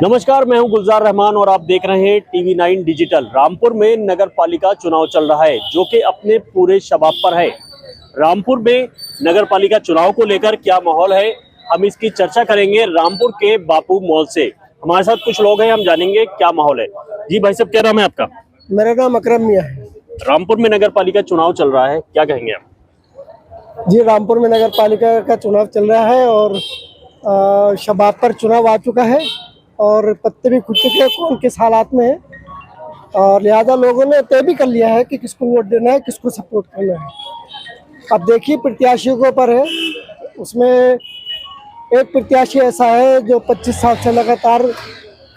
नमस्कार, मैं हूं गुलजार रहमान और आप देख रहे हैं टीवी 9 डिजिटल। रामपुर में नगर पालिका चुनाव चल रहा है जो कि अपने पूरे शबाब पर है। रामपुर में नगर पालिका चुनाव को लेकर क्या माहौल है, हम इसकी चर्चा करेंगे रामपुर के बापू मॉल से। हमारे साथ कुछ लोग हैं, हम जानेंगे क्या माहौल है। जी भाई साहब, क्या नाम है आपका? मेरा नाम अकरम मियां है। रामपुर में नगर पालिका चुनाव चल रहा है, क्या कहेंगे आप? जी, रामपुर में नगर पालिका का चुनाव चल रहा है और शबाब पर चुनाव आ चुका है और पत्ते भी खुल चुके हैं कौन किस हालात में है, और लिहाजा लोगों ने तय भी कर लिया है कि किसको वोट देना है, किसको सपोर्ट करना है। अब देखिए, प्रत्याशियों के ऊपर है। उसमें एक प्रत्याशी ऐसा है जो 25 साल से लगातार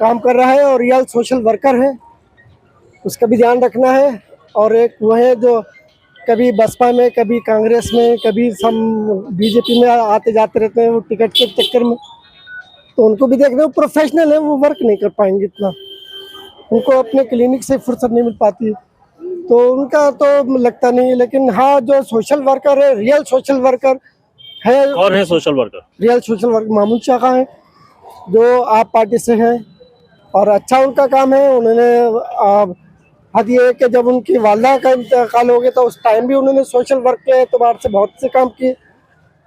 काम कर रहा है और रियल सोशल वर्कर है, उसका भी ध्यान रखना है। और एक वो है जो कभी बसपा में, कभी कांग्रेस में, कभी सम बीजेपी में आते जाते रहते हैं वो टिकट के चक्कर में, तो उनको भी देखना। वो प्रोफेशनल है, वो वर्क नहीं कर पाएंगे इतना, उनको अपने क्लिनिक से फुर्सत नहीं मिल पाती, तो उनका तो लगता नहीं है। लेकिन हाँ, जो सोशल वर्कर है, रियल सोशल वर्कर है। कौन है social worker? Real social worker Mamun शाखा है जो आप पार्टी से हैं और अच्छा उनका काम है। उन्होंने हद ये है कि जब उनकी वालदा का इंतकाल हो गया तो उस टाइम भी उन्होंने सोशल वर्क के एतबार से बहुत से काम किए।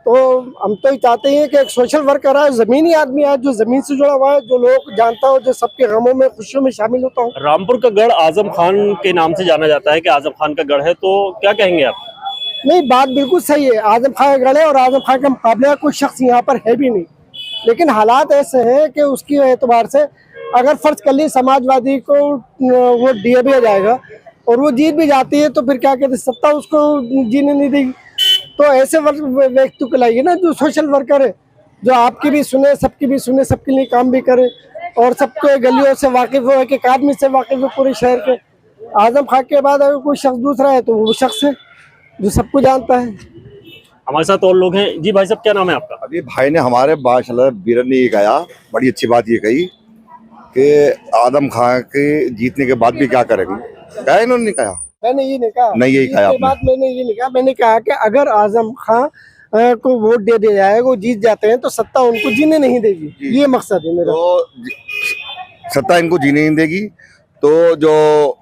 तो हम तो ये चाहते हैं कि एक सोशल वर्कर है, ज़मीनी आदमी है, जो ज़मीन से जुड़ा हुआ है, जो लोग जानता हो, जो सबके गमों में खुशियों में शामिल होता हो। रामपुर का गढ़ आजम खान के नाम से जाना जाता है कि आजम खान का गढ़ है, तो क्या कहेंगे आप? नहीं, बात बिल्कुल सही है। आजम खान का गढ़ है और आजम खान के मुकाबले कोई शख्स यहाँ पर है भी नहीं, लेकिन हालात ऐसे हैं कि उसकी एतबार से अगर फर्ज कर ली समाजवादी को वोट दिया भी जाएगा और वो जीत भी जाती है, तो फिर क्या कहते, सत्ता उसको जीने नहीं देगी। तो ऐसे व्यक्ति को लाइए ना जो सोशल वर्कर है, जो आपकी भी सुने, सबकी भी सुने, सबके लिए काम भी करे और सबके गलियों से वाकिफ हो, एक एक आदमी से वाकिफ हो पूरे शहर के। आजम खान के बाद अगर कोई शख्स दूसरा है तो वो शख्स है जो सबको जानता है। हमारे साथ और लोग हैं। जी भाई साहब, क्या नाम है आपका? अभी भाई ने हमारे माशाल्लाह बीरन ने ये कहा, बड़ी अच्छी बात ये कही कि आदम खान के जीतने के बाद भी क्या करेंगे। क्या इन्होंने नहीं कहा? मैंने ये नहीं कहा, नहीं, यही कहा आपने। मैंने ये नहीं कहा। मैंने कहा कि अगर आजम खान को वोट दे दिया जाएगा, वो जीत जाते हैं, तो सत्ता उनको जीने नहीं देगी। ये मकसद है मेरा। तो सत्ता इनको जीने नहीं देगी, तो जो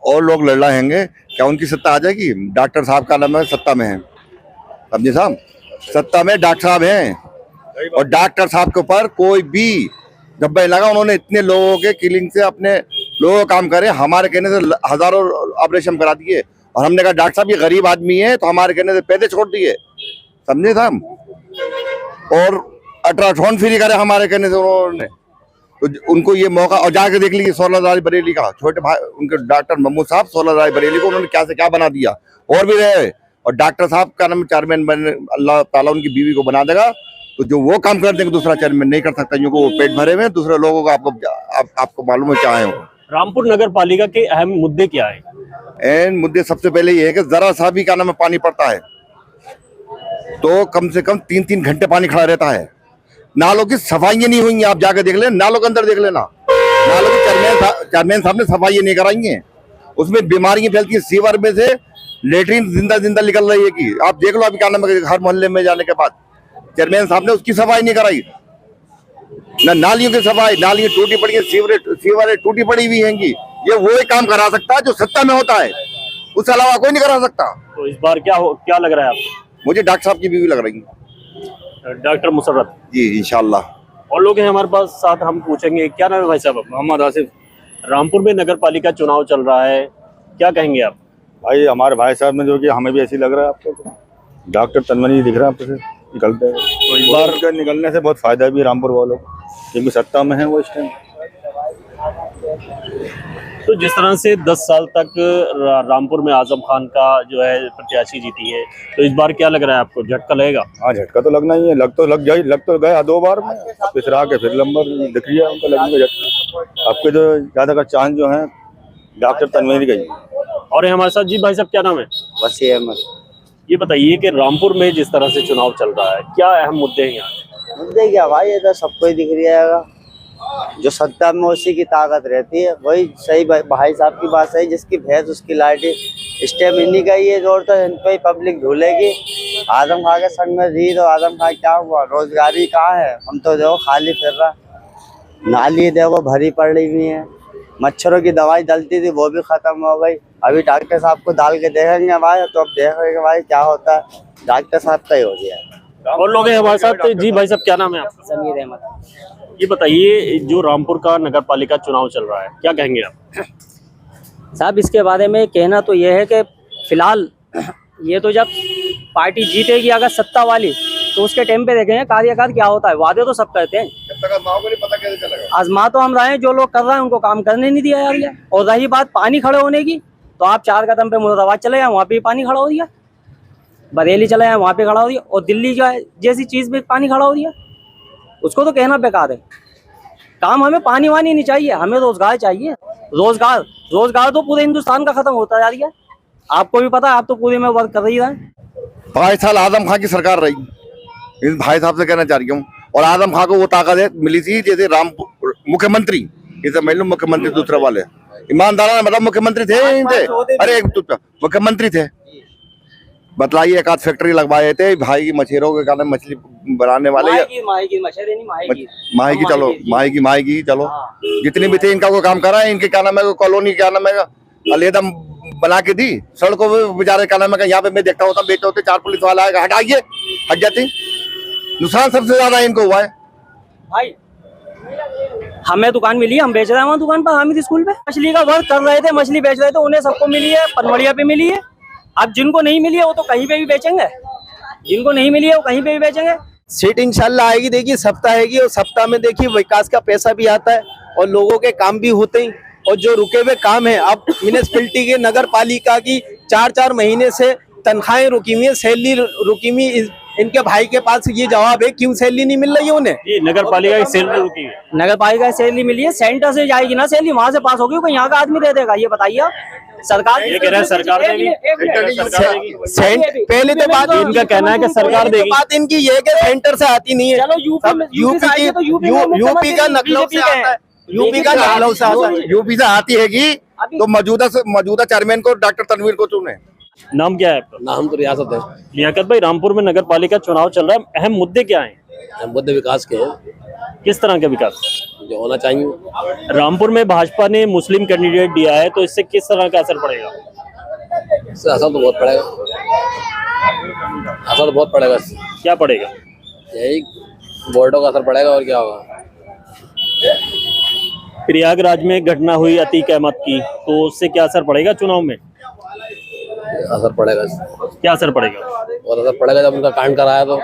और लोग लड़ रहेंगे क्या उनकी सत्ता आ जाएगी? डॉक्टर साहब का नाम है, सत्ता में है, समझे साहब, सत्ता में डॉक्टर साहब हैं और डॉक्टर साहब के ऊपर कोई भी जब लगा, उन्होंने इतने लोगों के किलिंग से अपने लोगों का काम करे, हमारे कहने से हजारों ऑपरेशन करा दिए और हमने कहा डॉक्टर साहब ये गरीब आदमी है, तो हमारे कहने से पैसे छोड़ दिए, समझे साहब, और अल्ट्रासाउंड फ्री करे हमारे कहने से उन्होंने। तो उनको ये मौका, और जाके देख लीजिए 16 राय बरेली का छोटे भाई उनके डॉक्टर महमूद साहब, 16 राय बरेली को उन्होंने क्या से क्या बना दिया, और भी रहे। और डॉक्टर साहब का नाम चेयरमैन बने, अल्लाह ताला उनकी बीवी को बना देगा, तो जो वो काम कर देंगे दूसरा चेयरमैन नहीं कर सकता, क्योंकि वो पेट भरे हुए दूसरे लोगों को। आपको मालूम है क्या है वो। रामपुर नगर पालिका के अहम मुद्दे क्या है? एन मुद्दे सबसे पहले ये है कि जरा सा भी क्या नाम है पानी पड़ता है तो कम से कम 3-3 घंटे पानी खड़ा रहता है। नालों की सफाइयां नहीं हुई, आप जाकर देख लें, नालों के अंदर देख लेना, नालों की चेयरमैन साहब ने सफाई नहीं कराई है, उसमें बीमारियां फैलती है। सीवर में से लेटरिन जिंदा जिंदा निकल रही है कि आप देख लो अभी क्या नाम है, हर मोहल्ले में जाने के बाद चेयरमैन साहब ने उसकी सफाई नहीं कराई, ना नालियों की सफाई, नालियां टूटी पड़ी है, सीवरें टूटी पड़ी हुई हैं। ये वो ही काम करा सकता है जो सत्ता में होता है, उसके अलावा कोई नहीं करा सकता। तो इस बार क्या लग रहा है आपको? मुझे डॉक्टर साहब की बीवी लग रही है, डॉक्टर मुसर्रत जी इंशाल्लाह। और लोग हैं हमारे पास साथ, हम पूछेंगे। क्या नाम है भाई साहब? मोहम्मद आसिफ। रामपुर में नगर पालिका चुनाव चल रहा है, क्या कहेंगे आप? भाई हमारे भाई साहब ने जो कि हमें भी ऐसी लग रहा है, आपको डॉक्टर तनवनी दिख रहा है आपको से निकलते हैं, तो इस बार के निकलने से बहुत फायदा भी है रामपुर वालों को, क्योंकि सत्ता में है वो इस टाइम। तो जिस तरह से 10 साल तक रामपुर में आजम खान का जो है प्रत्याशी जीती है, तो इस बार क्या लग रहा है आपको, झटका लगेगा? हाँ, झटका तो लगना ही है, लग तो गया 2 बार में, पिछड़ा के फिर नंबर दिख रही है उनका लगने का झटका। आपके जो ज़्यादा का चांस जो है डॉक्टर तनवीर गई। और हमारे साथ जी भाई साहब, क्या नाम है? वसीम अहमद। ये बताइए कि रामपुर में जिस तरह से चुनाव चल रहा है, क्या अहम मुद्दे हैं यहाँ? मुद्दे क्या भाई, ये तो सबको ही दिख रहा है, जो सत्ता में उसी की ताकत रहती है, वही सही भाई साहब की बात सही, जिसकी भैंस उसकी लाठी। स्टेप इन्हीं का ये जोर, तो इन पे पब्लिक ढूलेगी। आजम खां के संग में जीत, और आजम खां क्या हुआ, रोजगारी कहाँ है, हम तो जो खाली फिर रहा। नाली देखो भरी पड़ी हुई है, मच्छरों की दवाई डलती थी वो भी खत्म हो गई। अभी डॉक्टर साहब को डाल के देखेंगे भाई, तो अब देखेंगे भाई क्या होता है। डॉक्टर साहब का ही हो गया। और लोग हैं हमारे साथ। जी भाई साहब, क्या नाम है आपका? समीर अहमद। ये बताइए, जो रामपुर का नगर पालिका चुनाव चल रहा है, क्या कहेंगे आप? साहब इसके बारे में कहना तो ये है कि फिलहाल ये तो जब पार्टी जीतेगी अगर सत्ता वाली, तो उसके टाइम पे देखेंगे कार्यकाल क्या होता है। वादे तो सब करते हैं, आजमा तो हम रहे हैं, जो लोग कर रहे हैं उनको काम करने नहीं दिया जा रहा है। और रही बात पानी खड़े होने की, तो आप 4 कदम पे मुरादाबाद चले जाए, वहाँ पे पानी खड़ा हो दिया। बरेली चले जाए, वहाँ पे खड़ा हो दिया। और दिल्ली जो है जैसी चीज में पानी खड़ा हो दिया, उसको तो कहना बेकार है। काम हमें पानी वानी नहीं चाहिए, हमें रोजगार चाहिए। रोजगार तो पूरे हिंदुस्तान का खत्म होता जा रहा है। आपको भी पता है, आप तो पूरे में वर्क कर रही है। 5 साल आजम खान की सरकार रही, इस भाई साहब से कहना चाह रही हूँ। और आजम खान को वो ताकत मिली थी जैसे रामपुर मुख्यमंत्री, जैसे मान लो मुख्यमंत्री दूसरे वाले ईमानदार मतलब मुख्यमंत्री थे नहीं थे, अरे मुख्यमंत्री थे। बतलाइए, एक आध फैक्ट्री लगवाए थे भाई की मछेरों के कारण, मछली बनाने वाले माही की चलो जितनी भी थे इनका कोई काम करा है। इनके क्या नाम है, कॉलोनी क्या नाम है अलहदा बना के दी, सड़कों पे बेचारे क्या नाम है। यहाँ पे मैं देखता होता बेचते होते 4 पुलिस वाला आएगा, हटाइए, हट जाते। नुकसान सबसे ज्यादा इनको हुआ है भाई। हमें दुकान मिली, हम बेच रहे हैं वहाँ दुकान पर, हामिद स्कूल पे मछली का वर्क कर रहे थे, मछली बेच रहे थे, उन्हें सबको मिली है, पनवड़िया पे मिली है। अब जिनको नहीं मिली है वो तो कहीं पे भी बेचेंगे, जिनको नहीं मिली है वो कहीं पे भी बेचेंगे। सीट इंशाल्लाह आएगी, देखिए सप्ताह आएगी, और सप्ताह में देखिए विकास का पैसा भी आता है और लोगों के काम भी होते हैं। और जो रुके हुए काम है, अब म्यूनिसिपैलिटी के नगर पालिका की 4-4 महीने से तनख्वाहें रुकी हुई है, सैलरी रुकी हुई। इनके भाई के पास ये जवाब है क्यों सैलरी नहीं मिल रही है उन्हें। ये नगर पालिका की सैलरी रुकी है, नगर पालिका की सैलरी मिली है, सेंटर से जाएगी ना सैलरी, वहाँ से पास होगी, कोई यहाँ का आदमी दे देगा? ये बताइए आप। सरकार ये कह रहा है सरकार देगी, पहले तो बात इनका कहना है कि सरकार देगी। बात इनकी ये है कि सेंटर से आती नहीं है। चलो यूपी का नकलौ से आता है, यूपी का नकलौ से आता है, यूपी से आती हैगी। तो मौजूदा चेयरमैन को डॉक्टर तनवीर को चुने। नाम क्या है आपका? नाम तो रियासत है। लियाकत भाई, रामपुर में नगर पालिका चुनाव चल रहा है, अहम मुद्दे क्या हैं? मुद्दे विकास के हैं, किस तरह के विकास जो होना चाहिए। रामपुर में भाजपा ने मुस्लिम कैंडिडेट दिया है, तो इससे किस तरह का असर पड़ेगा? इससे असर तो बहुत पड़ेगा, असर तो बहुत पड़ेगा। क्या पड़ेगा? यही वोटों का असर पड़ेगा, और क्या होगा। प्रयागराज में घटना हुई अतीक अहमद की, तो उससे क्या असर पड़ेगा चुनाव में? असर पड़ेगा, क्या असर पड़ेगा? और असर पड़ेगा जब उनका कांड कराया तो।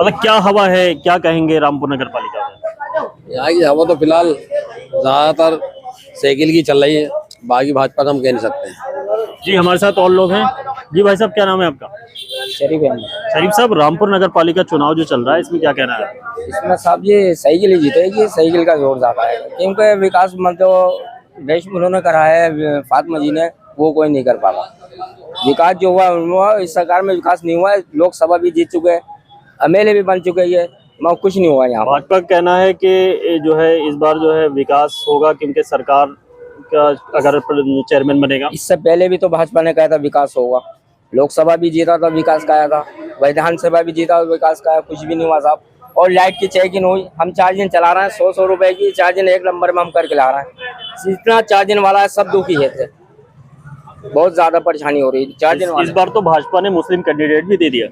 मतलब क्या हवा है, क्या कहेंगे रामपुर नगर पालिका में? यहाँ की हवा तो फिलहाल ज्यादातर साइकिल की चल रही है, बाकी भाजपा का हम कह नहीं सकते। जी हमारे साथ और लोग हैं। जी भाई साहब, क्या नाम है आपका? शरीफ अहमद। शरीफ साहब, रामपुर नगर पालिका चुनाव जो चल रहा है, इसमें क्या कहना है? इसमें साहब ये साइकिल ही जीतेगी, साइकिल का जोर ज्यादा है, क्योंकि विकास मतलब देश में उन्होंने करा है, फातिमा जी ने, वो कोई नहीं कर पाया। विकास जो हुआ इस सरकार में विकास नहीं हुआ है। लोकसभा भी जीत चुके हैं, एमएलए भी बन चुके हैं, मगर कुछ नहीं हुआ यहाँ। भाजपा का कहना है कि जो है इस बार जो है विकास होगा, क्योंकि सरकार का अगर चेयरमैन बनेगा। इससे पहले भी तो भाजपा ने कहा था विकास होगा, लोकसभा भी जीता था विकास का आया था, विधानसभा भी जीता विकास का आया, कुछ भी नहीं हुआ साहब। और लाइट की चेकिंग हुई, हम चार्जिंग चला रहे हैं 100 रुपए की चार्जिंग, 1 नंबर में हम करके ला रहे हैं। जितना चार्जिंग वाला है सब दुखी है, बहुत ज्यादा परेशानी हो रही है चार्जिंग। इस बार तो भाजपा ने मुस्लिम कैंडिडेट भी दे दिया,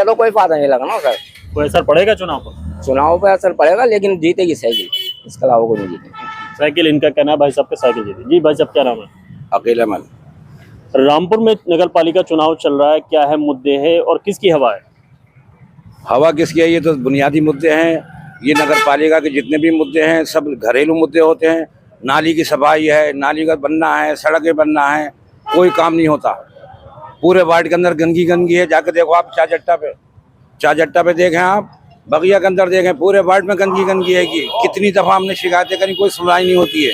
तो कोई फायदा नहीं लगा ना सर। कोई असर पड़ेगा चुनाव पर? चुनाव पे असर पड़ेगा, लेकिन जीतेगी साइकिल, इसके अलावा कोई नहीं जीतेगी। साइकिल, इनका कहना है भाई साहब के साइकिल जीती। जी भाई साहब, क्या नाम है? अकेला मन। रामपुर में नगर पालिका चुनाव चल रहा है, क्या है मुद्दे हैं और किसकी हवा है? हवा किसकी है, ये तो बुनियादी मुद्दे हैं। ये नगर पालिका के जितने भी मुद्दे हैं सब घरेलू मुद्दे होते हैं। नाली की सफाई है, नाली का बनना है, सड़कें बनना है, कोई काम नहीं होता। पूरे वार्ड के अंदर गंदगी है, जाकर देखो आप चाजट्टा पे देखें, आप बगिया के अंदर देखें, पूरे वार्ड में गंदगी है। कि कितनी दफ़ा हमने शिकायतें करी, कोई सुनवाई नहीं होती है,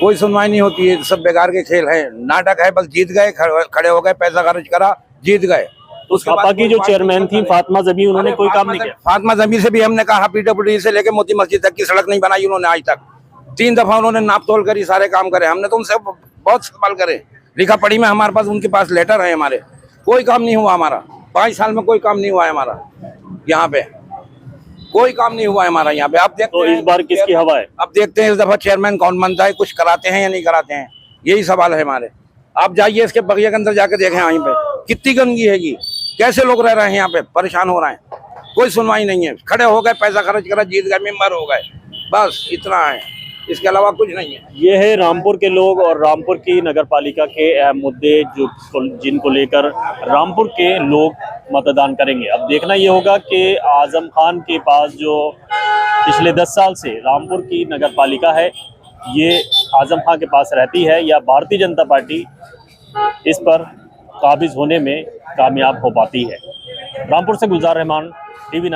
कोई सुनवाई नहीं होती है। सब बेकार के खेल है, नाटक है, बस जीत गए, खड़े हो गए, पैसा खर्च करा, जीत गए। उसके बाद की जो चेयरमैन थी फातिमा जमी, उन्होंने कोई काम नहीं किया। फातिमा जमी से भी हमने कहा, पीडब्ल्यूडी से लेके मोती मस्जिद तक की सड़क नहीं बनाई उन्होंने आज तक। 3 दफा उन्होंने नाप तोल करी, सारे काम करे, हमने तो उनसे बहुत सवाल करे, लिखा पढ़ी में हमारे पास उनके पास लेटर है हमारे, कोई काम नहीं हुआ हमारा। 5 साल में कोई काम नहीं हुआ है हमारा यहाँ पे। कोई काम नहीं हुआ है हमारा यहाँ पे। आप देखते तो इस बार किसकी हवा है? अब देखते हैं इस दफा चेयरमैन कौन बनता है, कुछ कराते हैं या नहीं कराते हैं, यही सवाल है हमारे। आप जाइए इसके बगिया के अंदर जाके देखें, वहीं पे कितनी गंदगी हैगी, कैसे लोग रह रहे हैं यहाँ पे, परेशान हो रहे हैं, कोई सुनवाई नहीं है। खड़े हो गए, पैसा खर्च करा, जीत गए, मेंबर हो गए, बस इतना है, इसके अलावा कुछ नहीं है। ये है रामपुर के लोग और रामपुर की नगर पालिका के अहम मुद्दे जिनको लेकर रामपुर के लोग मतदान करेंगे। अब देखना ये होगा कि आजम खान के पास जो पिछले 10 साल से रामपुर की नगर पालिका है, ये आजम खान के पास रहती है या भारतीय जनता पार्टी इस पर काबिज होने में कामयाब हो पाती है। रामपुर से गुलजार रहमान, TV9।